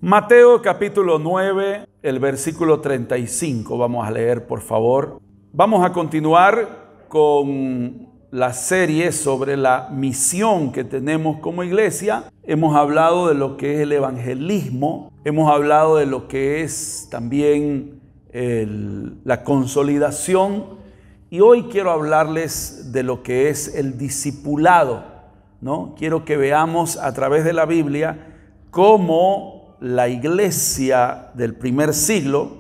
Mateo capítulo 9, el versículo 35. Vamos a leer, por favor. Vamos a continuar con la serie sobre la misión que tenemos como iglesia. Hemos hablado de lo que es el evangelismo. Hemos hablado de lo que es también la consolidación. Y hoy quiero hablarles de lo que es el discipulado, ¿no? Quiero que veamos a través de la Biblia cómo la iglesia del primer siglo,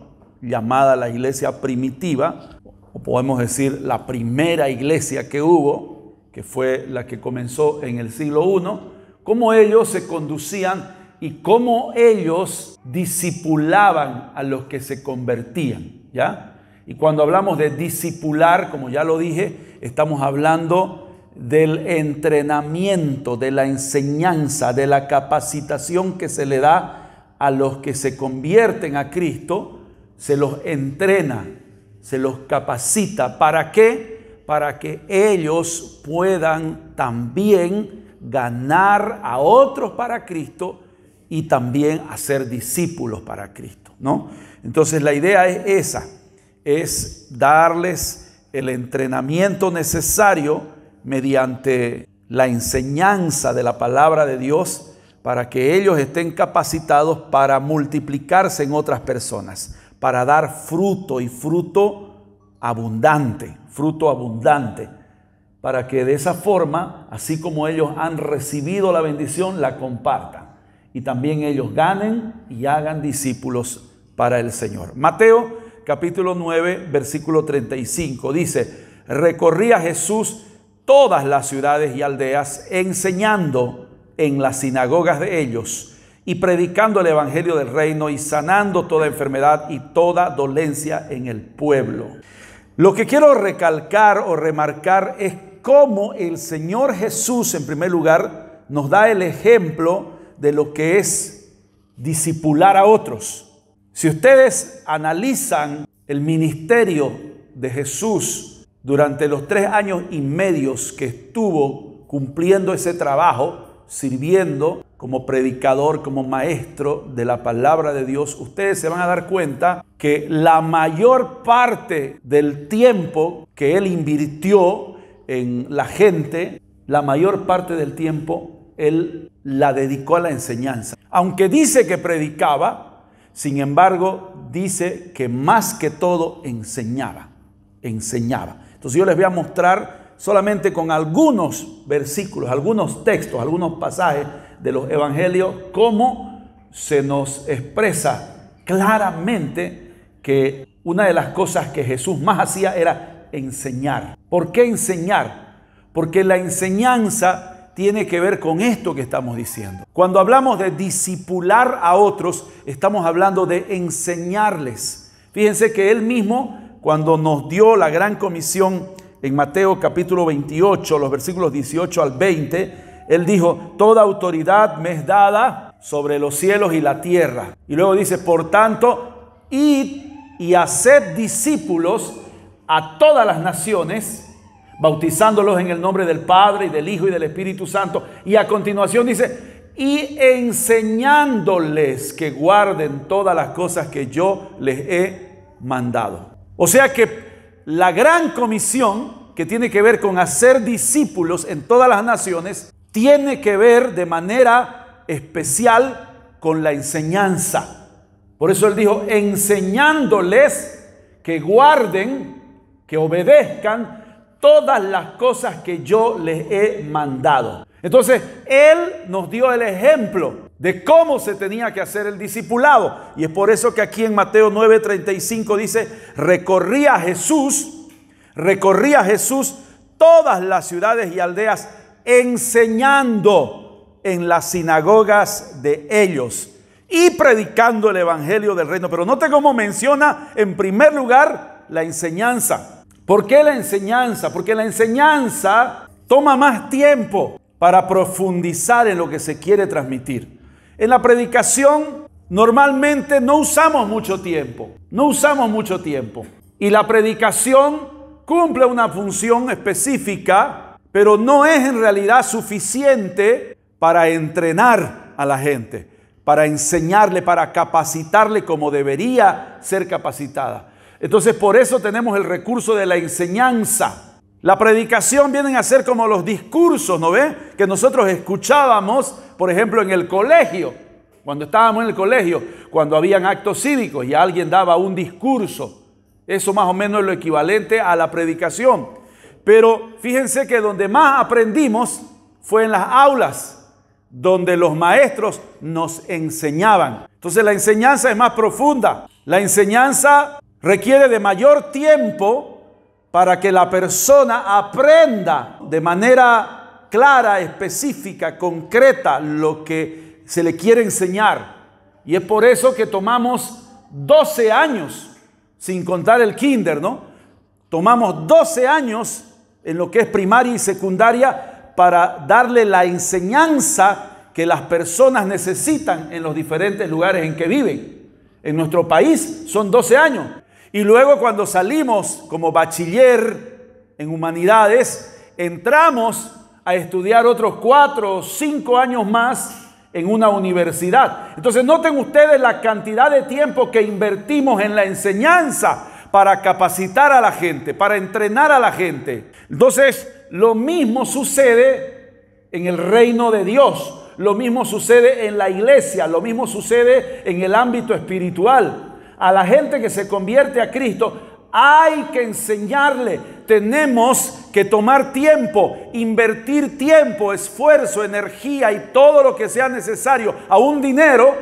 llamada la iglesia primitiva, o podemos decir la primera iglesia que hubo, que fue la que comenzó en el siglo I, cómo ellos se conducían y cómo ellos discipulaban a los que se convertían, ¿ya? Y cuando hablamos de discipular, como ya lo dije, estamos hablando del entrenamiento, de la enseñanza, de la capacitación que se le da a los que se convierten a Cristo. Se los entrena, se los capacita. ¿Para qué? Para que ellos puedan también ganar a otros para Cristo y también hacer discípulos para Cristo, ¿no? Entonces la idea es esa, es darles el entrenamiento necesario mediante la enseñanza de la palabra de Dios, para que ellos estén capacitados para multiplicarse en otras personas, para dar fruto y fruto abundante, para que de esa forma, así como ellos han recibido la bendición, la compartan y también ellos ganen y hagan discípulos para el Señor. Mateo capítulo 9, versículo 35 dice: recorría Jesús todas las ciudades y aldeas, enseñando en las sinagogas de ellos y predicando el evangelio del reino y sanando toda enfermedad y toda dolencia en el pueblo. Lo que quiero recalcar o remarcar es cómo el Señor Jesús, en primer lugar, nos da el ejemplo de lo que es discipular a otros. Si ustedes analizan el ministerio de Jesús durante los 3 años y medio que estuvo cumpliendo ese trabajo, sirviendo como predicador, como maestro de la palabra de Dios, ustedes se van a dar cuenta que la mayor parte del tiempo que él invirtió en la gente, la mayor parte del tiempo él la dedicó a la enseñanza. Aunque dice que predicaba, sin embargo, dice que más que todo enseñaba. Entonces yo les voy a mostrar solamente con algunos versículos, algunos textos, algunos pasajes de los evangelios, cómo se nos expresa claramente que una de las cosas que Jesús más hacía era enseñar. ¿Por qué enseñar? Porque la enseñanza tiene que ver con esto que estamos diciendo. Cuando hablamos de discipular a otros, estamos hablando de enseñarles. Fíjense que él mismo, cuando nos dio la gran comisión en Mateo capítulo 28, los versículos 18 al 20, él dijo: toda autoridad me es dada sobre los cielos y la tierra. Y luego dice: por tanto, id y haced discípulos a todas las naciones, bautizándolos en el nombre del Padre y del Hijo y del Espíritu Santo. Y a continuación dice: y enseñándoles que guarden todas las cosas que yo les he mandado. O sea que la gran comisión, que tiene que ver con hacer discípulos en todas las naciones, tiene que ver de manera especial con la enseñanza. Por eso él dijo: enseñándoles que guarden, que obedezcan todas las cosas que yo les he mandado. Entonces, él nos dio el ejemplo de cómo se tenía que hacer el discipulado. Y es por eso que aquí en Mateo 9:35 dice: recorría Jesús todas las ciudades y aldeas, enseñando en las sinagogas de ellos y predicando el evangelio del reino. Pero note cómo menciona en primer lugar la enseñanza. ¿Por qué la enseñanza? Porque la enseñanza toma más tiempo para profundizar en lo que se quiere transmitir. En la predicación normalmente no usamos mucho tiempo. Y la predicación cumple una función específica, pero no es en realidad suficiente para entrenar a la gente. para enseñarle, para capacitarle como debería ser capacitada. Entonces, por eso tenemos el recurso de la enseñanza. La predicación vienen a ser como los discursos, ¿no ve? Que nosotros escuchábamos, por ejemplo, en el colegio. Cuando estábamos en el colegio, cuando habían actos cívicos y alguien daba un discurso. Eso más o menos es lo equivalente a la predicación. Pero fíjense que donde más aprendimos fue en las aulas, donde los maestros nos enseñaban. Entonces la enseñanza es más profunda. La enseñanza requiere de mayor tiempo para que la persona aprenda de manera clara, específica, concreta lo que se le quiere enseñar. Y es por eso que tomamos 12 años, sin contar el kinder, ¿no? Tomamos 12 años en lo que es primaria y secundaria para darle la enseñanza que las personas necesitan en los diferentes lugares en que viven. En nuestro país son 12 años. Y luego cuando salimos como bachiller en humanidades, entramos a estudiar otros 4 o 5 años más en una universidad. Entonces noten ustedes la cantidad de tiempo que invertimos en la enseñanza para capacitar a la gente, para entrenar a la gente. Entonces lo mismo sucede en el reino de Dios, lo mismo sucede en la iglesia, lo mismo sucede en el ámbito espiritual. A la gente que se convierte a Cristo hay que enseñarle. Tenemos que tomar tiempo, invertir tiempo, esfuerzo, energía y todo lo que sea necesario, aún dinero,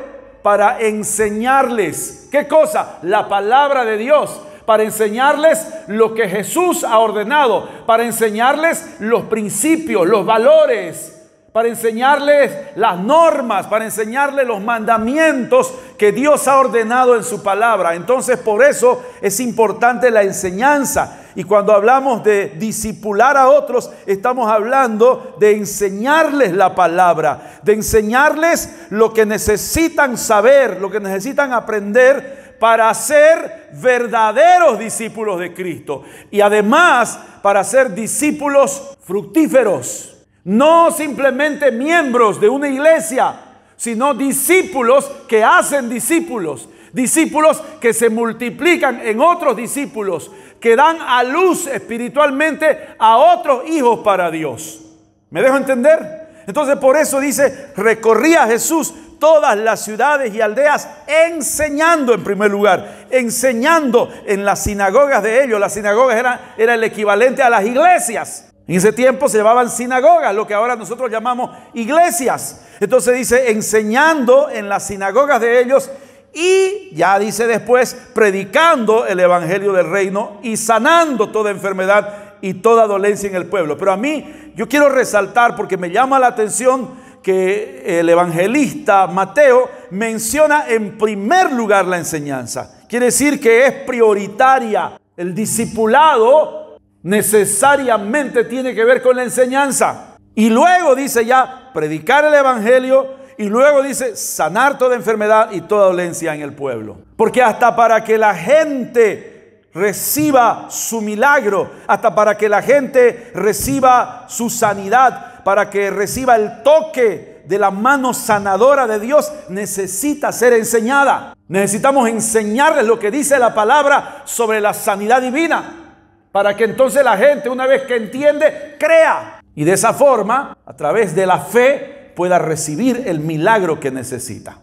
para enseñarles. ¿Qué cosa? La palabra de Dios. Para enseñarles lo que Jesús ha ordenado, para enseñarles los principios, los valores, para enseñarles las normas, para enseñarles los mandamientos que Dios ha ordenado en su palabra. Entonces, por eso es importante la enseñanza. Y cuando hablamos de discipular a otros, estamos hablando de enseñarles la palabra, de enseñarles lo que necesitan saber, lo que necesitan aprender para ser verdaderos discípulos de Cristo. Y además, para ser discípulos fructíferos. No simplemente miembros de una iglesia, sino discípulos que hacen discípulos. Discípulos que se multiplican en otros discípulos, que dan a luz espiritualmente a otros hijos para Dios. ¿Me dejo entender? Entonces por eso dice, recorría Jesús todas las ciudades y aldeas enseñando en primer lugar, enseñando en las sinagogas de ellos. Las sinagogas era el equivalente a las iglesias. En ese tiempo se llamaban sinagogas, lo que ahora nosotros llamamos iglesias. Entonces dice, enseñando en las sinagogas de ellos y ya dice después, predicando el evangelio del reino y sanando toda enfermedad y toda dolencia en el pueblo. Pero a mí, yo quiero resaltar porque me llama la atención que el evangelista Mateo menciona en primer lugar la enseñanza. Quiere decir que es prioritaria. El discipulado necesariamente tiene que ver con la enseñanza. Y luego dice ya predicar el evangelio y luego dice sanar toda enfermedad y toda dolencia en el pueblo. Porque hasta para que la gente reciba su milagro, hasta para que la gente reciba su sanidad, para que reciba el toque de la mano sanadora de Dios, necesita ser enseñada. Necesitamos enseñarles lo que dice la palabra sobre la sanidad divina, para que entonces la gente, una vez que entiende, crea. Y de esa forma, a través de la fe, pueda recibir el milagro que necesita.